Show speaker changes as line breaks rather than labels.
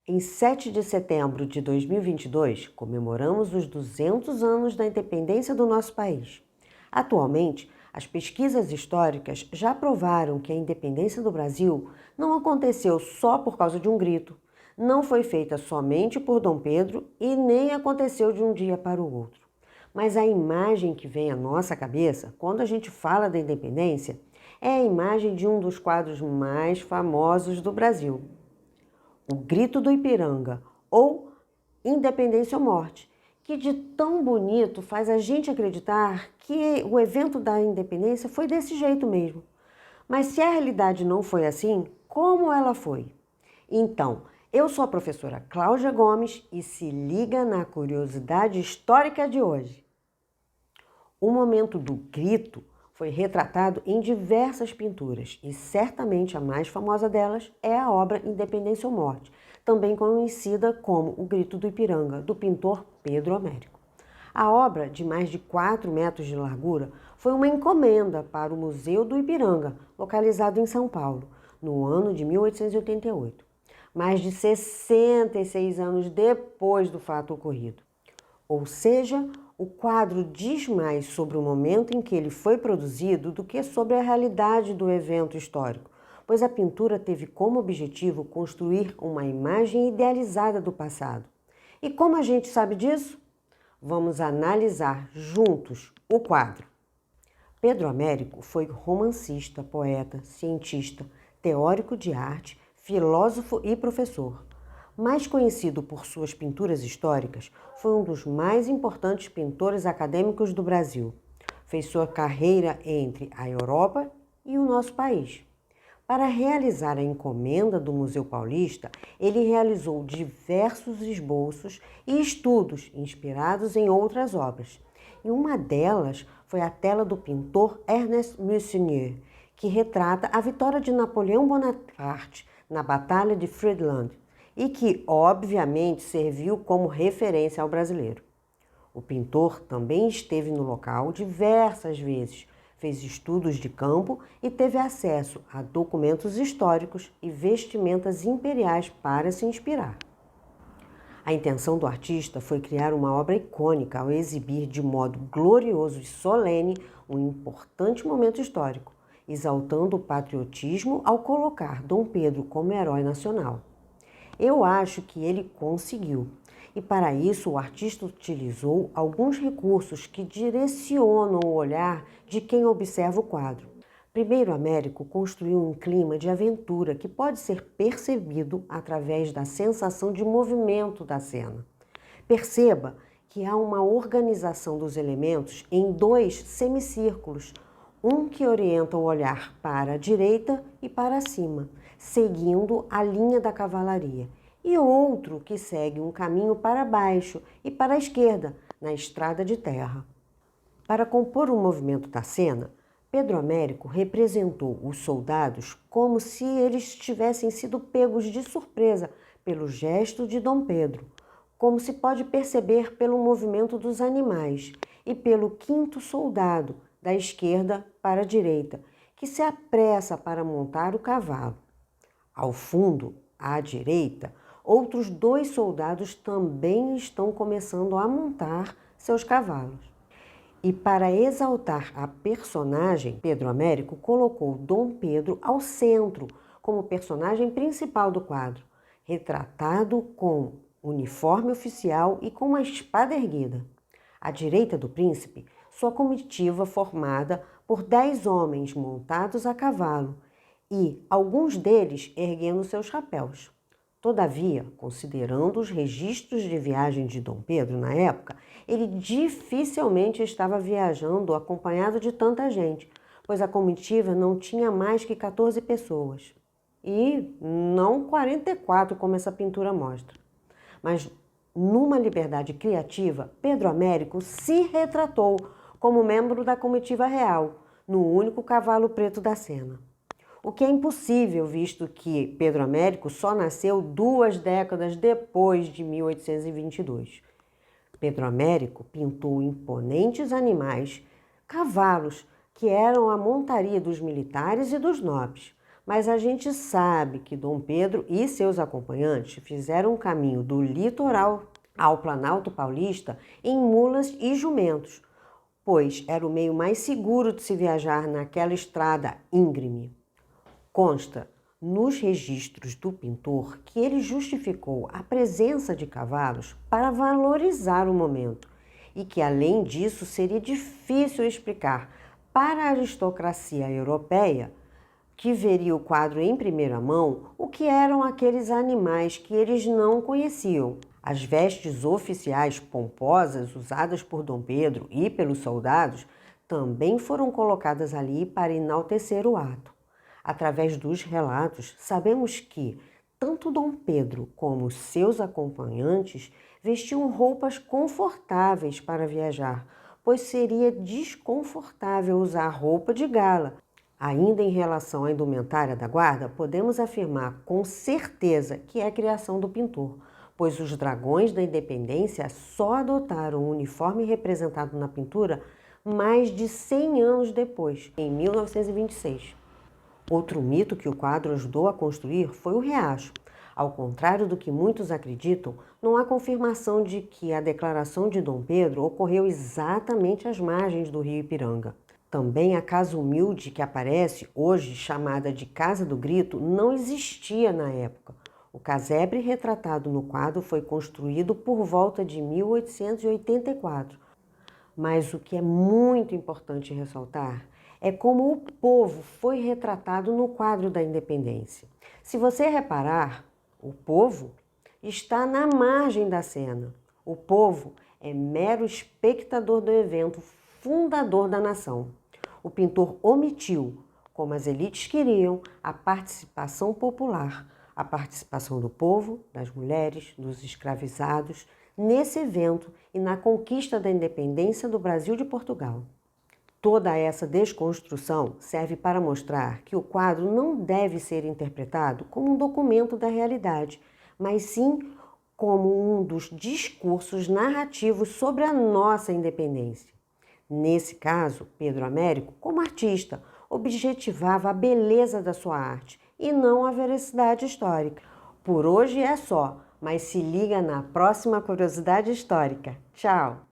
Em 7 de setembro de 2022, comemoramos os 200 anos da independência do nosso país. Atualmente, as pesquisas históricas já provaram que a independência do Brasil não aconteceu só por causa de um grito, não foi feita somente por Dom Pedro e nem aconteceu de um dia para o outro. Mas a imagem que vem à nossa cabeça quando a gente fala da independência é a imagem de um dos quadros mais famosos do Brasil, O Grito do Ipiranga, ou Independência ou Morte, que de tão bonito faz a gente acreditar que o evento da independência foi desse jeito mesmo. Mas se a realidade não foi assim, como ela foi? Então, eu sou a professora Cláudia Gomes e se liga na curiosidade histórica de hoje. O momento do grito foi retratado em diversas pinturas e certamente a mais famosa delas é a obra Independência ou Morte, também conhecida como O Grito do Ipiranga, do pintor Pedro Américo. A obra, de mais de 4 metros de largura, foi uma encomenda para o Museu do Ipiranga, localizado em São Paulo, no ano de 1888, mais de 66 anos depois do fato ocorrido. Ou seja, o quadro diz mais sobre o momento em que ele foi produzido do que sobre a realidade do evento histórico, pois a pintura teve como objetivo construir uma imagem idealizada do passado. E como a gente sabe disso? Vamos analisar juntos o quadro. Pedro Américo foi romancista, poeta, cientista, teórico de arte, filósofo e professor. Mais conhecido por suas pinturas históricas, foi um dos mais importantes pintores acadêmicos do Brasil. Fez sua carreira entre a Europa e o nosso país. Para realizar a encomenda do Museu Paulista, ele realizou diversos esboços e estudos inspirados em outras obras. E uma delas foi a tela do pintor Ernest Meissonier, que retrata a vitória de Napoleão Bonaparte na Batalha de Friedland e que, obviamente, serviu como referência ao brasileiro. O pintor também esteve no local diversas vezes, fez estudos de campo e teve acesso a documentos históricos e vestimentas imperiais para se inspirar. A intenção do artista foi criar uma obra icônica ao exibir de modo glorioso e solene um importante momento histórico, exaltando o patriotismo ao colocar Dom Pedro como herói nacional. Eu acho que ele conseguiu. E para isso o artista utilizou alguns recursos que direcionam o olhar de quem observa o quadro. Primeiro, Américo construiu um clima de aventura que pode ser percebido através da sensação de movimento da cena. Perceba que há uma organização dos elementos em 2 semicírculos, um que orienta o olhar para a direita e para cima, seguindo a linha da cavalaria, e outro que segue um caminho para baixo e para a esquerda, na estrada de terra. Para compor o movimento da cena, Pedro Américo representou os soldados como se eles tivessem sido pegos de surpresa pelo gesto de Dom Pedro, como se pode perceber pelo movimento dos animais, e pelo 5º soldado, da esquerda para a direita, que se apressa para montar o cavalo. Ao fundo, à direita, outros 2 soldados também estão começando a montar seus cavalos. E para exaltar a personagem, Pedro Américo colocou Dom Pedro ao centro, como personagem principal do quadro, retratado com uniforme oficial e com uma espada erguida. À direita do príncipe, sua comitiva formada por 10 homens montados a cavalo e alguns deles erguendo seus chapéus. Todavia, considerando os registros de viagem de Dom Pedro na época, ele dificilmente estava viajando acompanhado de tanta gente, pois a comitiva não tinha mais que 14 pessoas. E não 44, como essa pintura mostra. Mas, numa liberdade criativa, Pedro Américo se retratou como membro da comitiva real, no único cavalo preto da cena. O que é impossível, visto que Pedro Américo só nasceu 2 décadas depois de 1822. Pedro Américo pintou imponentes animais, cavalos, que eram a montaria dos militares e dos nobres, mas a gente sabe que Dom Pedro e seus acompanhantes fizeram o caminho do litoral ao Planalto Paulista em mulas e jumentos, pois era o meio mais seguro de se viajar naquela estrada íngreme. Consta nos registros do pintor que ele justificou a presença de cavalos para valorizar o momento e que, além disso, seria difícil explicar para a aristocracia europeia, que veria o quadro em primeira mão, o que eram aqueles animais que eles não conheciam. As vestes oficiais pomposas usadas por Dom Pedro e pelos soldados também foram colocadas ali para enaltecer o ato. Através dos relatos, sabemos que tanto Dom Pedro como seus acompanhantes vestiam roupas confortáveis para viajar, pois seria desconfortável usar roupa de gala. Ainda em relação à indumentária da guarda, podemos afirmar com certeza que é a criação do pintor, pois os dragões da Independência só adotaram o uniforme representado na pintura mais de 100 anos depois, em 1926. Outro mito que o quadro ajudou a construir foi o riacho. Ao contrário do que muitos acreditam, não há confirmação de que a declaração de Dom Pedro ocorreu exatamente às margens do rio Ipiranga. Também a casa humilde que aparece, hoje chamada de Casa do Grito, não existia na época. O casebre retratado no quadro foi construído por volta de 1884. Mas o que é muito importante ressaltar é como o povo foi retratado no quadro da Independência. Se você reparar, o povo está na margem da cena. O povo é mero espectador do evento fundador da nação. O pintor omitiu, como as elites queriam, a participação popular, a participação do povo, das mulheres, dos escravizados, nesse evento e na conquista da independência do Brasil de Portugal. Toda essa desconstrução serve para mostrar que o quadro não deve ser interpretado como um documento da realidade, mas sim como um dos discursos narrativos sobre a nossa independência. Nesse caso, Pedro Américo, como artista, objetivava a beleza da sua arte e não a veracidade histórica. Por hoje é só, mas se liga na próxima curiosidade histórica. Tchau!